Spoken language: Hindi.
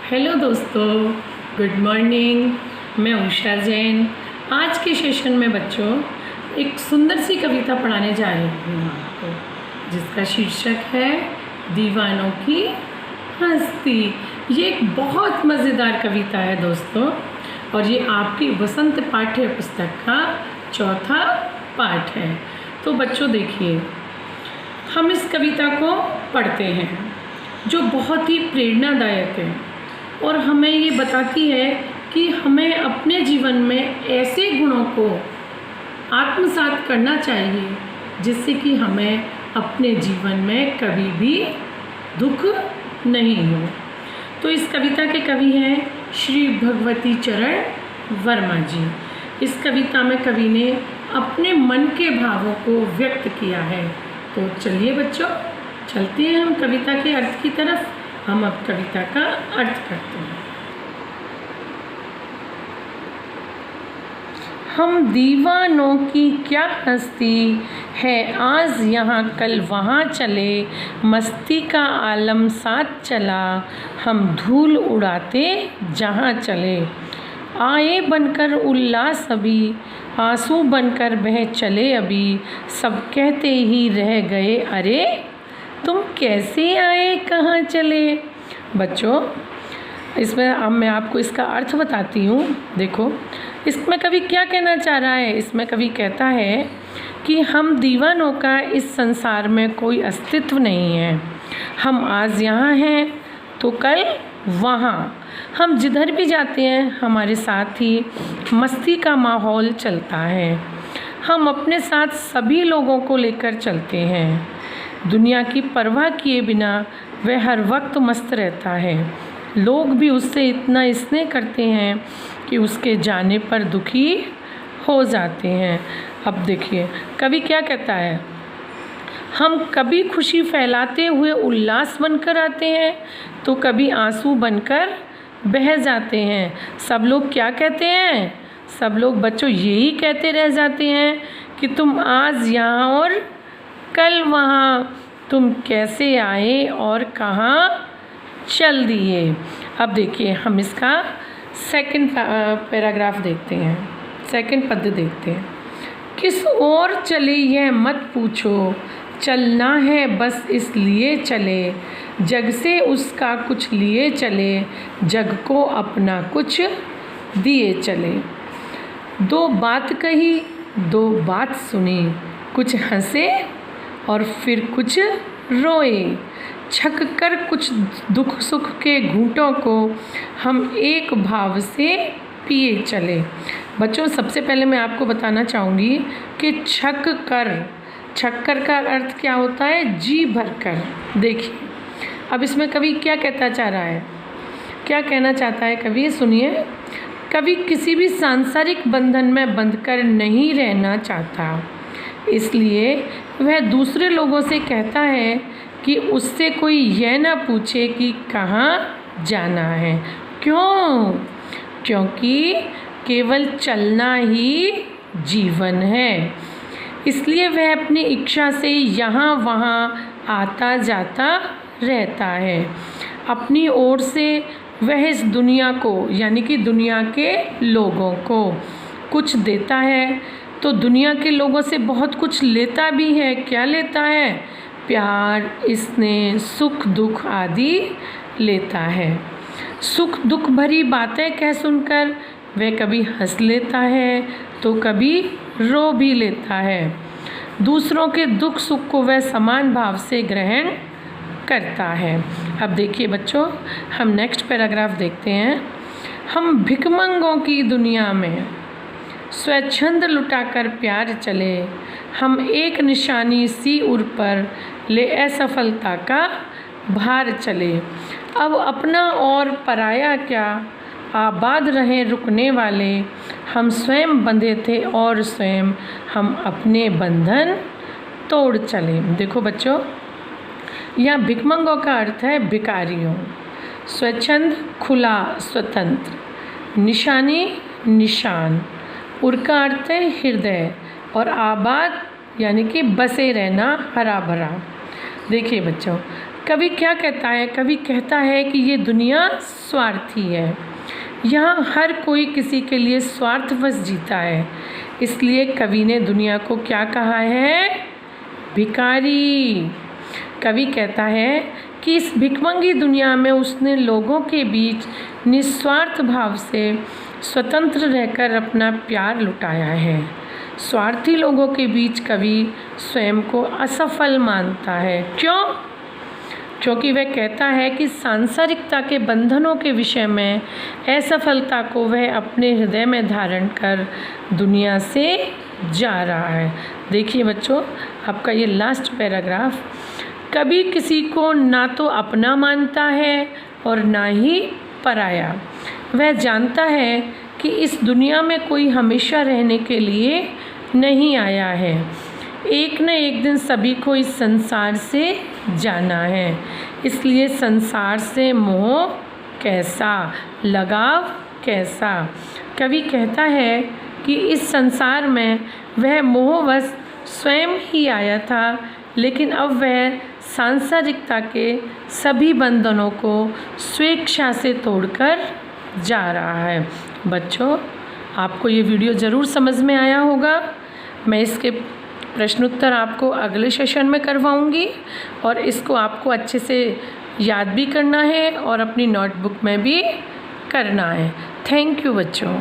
हेलो दोस्तों, गुड मॉर्निंग। मैं उषा जैन। आज के सेशन में बच्चों एक सुंदर सी कविता पढ़ाने जा रही हूँ आपको, जिसका शीर्षक है दीवानों की हस्ती। ये एक बहुत मज़ेदार कविता है दोस्तों, और ये आपकी वसंत पाठ्य पुस्तक का चौथा पाठ है। तो बच्चों देखिए, हम इस कविता को पढ़ते हैं जो बहुत ही प्रेरणादायक है और हमें ये बताती है कि हमें अपने जीवन में ऐसे गुणों को आत्मसात करना चाहिए जिससे कि हमें अपने जीवन में कभी भी दुख नहीं हो। तो इस कविता के कवि हैं श्री भगवती चरण वर्मा जी। इस कविता में कवि ने अपने मन के भावों को व्यक्त किया है। तो चलिए बच्चों, चलते हैं हम कविता के अर्थ की तरफ। हम अब कविता का अर्थ करते हैं। हम दीवानों की क्या हस्ती है, आज यहाँ कल वहाँ चले, मस्ती का आलम साथ चला, हम धूल उड़ाते जहाँ चले। आए बनकर उल्लास अभी, आंसू बनकर बह चले अभी, सब कहते ही रह गए अरे तुम कैसे आए कहाँ चले। बच्चों, इसमें अब मैं आपको इसका अर्थ बताती हूँ। देखो, इसमें कवि क्या कहना चाह रहा है। इसमें कवि कहता है कि हम दीवानों का इस संसार में कोई अस्तित्व नहीं है। हम आज यहाँ हैं तो कल वहाँ, हम जिधर भी जाते हैं हमारे साथ ही मस्ती का माहौल चलता है। हम अपने साथ सभी लोगों को लेकर चलते हैं। दुनिया की परवाह किए बिना वह हर वक्त मस्त रहता है। लोग भी उससे इतना स्नेह करते हैं कि उसके जाने पर दुखी हो जाते हैं। अब देखिए कवि क्या कहता है, हम कभी खुशी फैलाते हुए उल्लास बनकर आते हैं तो कभी आंसू बनकर बह जाते हैं। सब लोग क्या कहते हैं, सब लोग बच्चों यही कहते रह जाते हैं कि तुम आज यहाँ और कल वहाँ, तुम कैसे आए और कहाँ चल दिए। अब देखिए हम इसका सेकंड पैराग्राफ देखते हैं, सेकंड पद्य देखते हैं। किस ओर चले यह मत पूछो, चलना है बस इसलिए चले, जग से उसका कुछ लिए चले, जग को अपना कुछ दिए चले। दो बात कही दो बात सुनी, कुछ हंसे और फिर कुछ रोए, छक कर कुछ दुख सुख के घूंटों को हम एक भाव से पिए चले। बच्चों, सबसे पहले मैं आपको बताना चाहूँगी कि छक कर का अर्थ क्या होता है, जी भर कर। देखिए अब इसमें कवि क्या कहता चाह रहा है, क्या कहना चाहता है कवि, सुनिए। कवि किसी भी सांसारिक बंधन में बंधकर नहीं रहना चाहता, इसलिए वह दूसरे लोगों से कहता है कि उससे कोई यह ना पूछे कि कहाँ जाना है। क्यों? क्योंकि केवल चलना ही जीवन है। इसलिए वह अपनी इच्छा से यहाँ वहाँ आता जाता रहता है। अपनी ओर से वह इस दुनिया को यानी कि दुनिया के लोगों को कुछ देता है तो दुनिया के लोगों से बहुत कुछ लेता भी है। क्या लेता है? प्यार, स्नेह, सुख दुख आदि लेता है। सुख दुख भरी बातें कह सुनकर वह कभी हंस लेता है तो कभी रो भी लेता है। दूसरों के दुख सुख को वह समान भाव से ग्रहण करता है। अब देखिए बच्चों, हम नेक्स्ट पैराग्राफ देखते हैं। हम भिखमंगों की दुनिया में स्वच्छंद लुटाकर प्यार चले, हम एक निशानी सी उर पर ले असफलता का भार चले। अब अपना और पराया क्या, आबाद रहें रुकने वाले, हम स्वयं बंधे थे और स्वयं हम अपने बंधन तोड़ चले। देखो बच्चों, यहाँ भिखमंगों का अर्थ है भिखारियों, स्वच्छंद खुला स्वतंत्र, निशानी निशान, उर का अर्थ है हृदय, और आबाद यानी कि बसे रहना हरा भरा। देखिए बच्चों, कवि क्या कहता है? कवि कहता है कि ये दुनिया स्वार्थी है, यहाँ हर कोई किसी के लिए स्वार्थवश जीता है। इसलिए कवि ने दुनिया को क्या कहा है? भिखारी। कवि कहता है कि इस भिखमंगी दुनिया में उसने लोगों के बीच निस्वार्थ भाव से स्वतंत्र रहकर अपना प्यार लुटाया है। स्वार्थी लोगों के बीच कवि स्वयं को असफल मानता है। क्यों? क्योंकि वह कहता है कि सांसारिकता के बंधनों के विषय में असफलता को वह अपने हृदय में धारण कर दुनिया से जा रहा है। देखिए बच्चों, आपका ये लास्ट पैराग्राफ, कभी किसी को ना तो अपना मानता है और ना ही पराया। वह जानता है कि इस दुनिया में कोई हमेशा रहने के लिए नहीं आया है। एक न एक दिन सभी को इस संसार से जाना है। इसलिए संसार से मोह कैसा, लगाव कैसा। कवि कहता है कि इस संसार में वह मोहवश स्वयं ही आया था, लेकिन अब वह सांसारिकता के सभी बंधनों को स्वेच्छा से तोड़कर जा रहा है। बच्चों, आपको ये वीडियो ज़रूर समझ में आया होगा। मैं इसके प्रश्नोत्तर आपको अगले सेशन में करवाऊंगी और इसको आपको अच्छे से याद भी करना है और अपनी नोटबुक में भी करना है। थैंक यू बच्चों।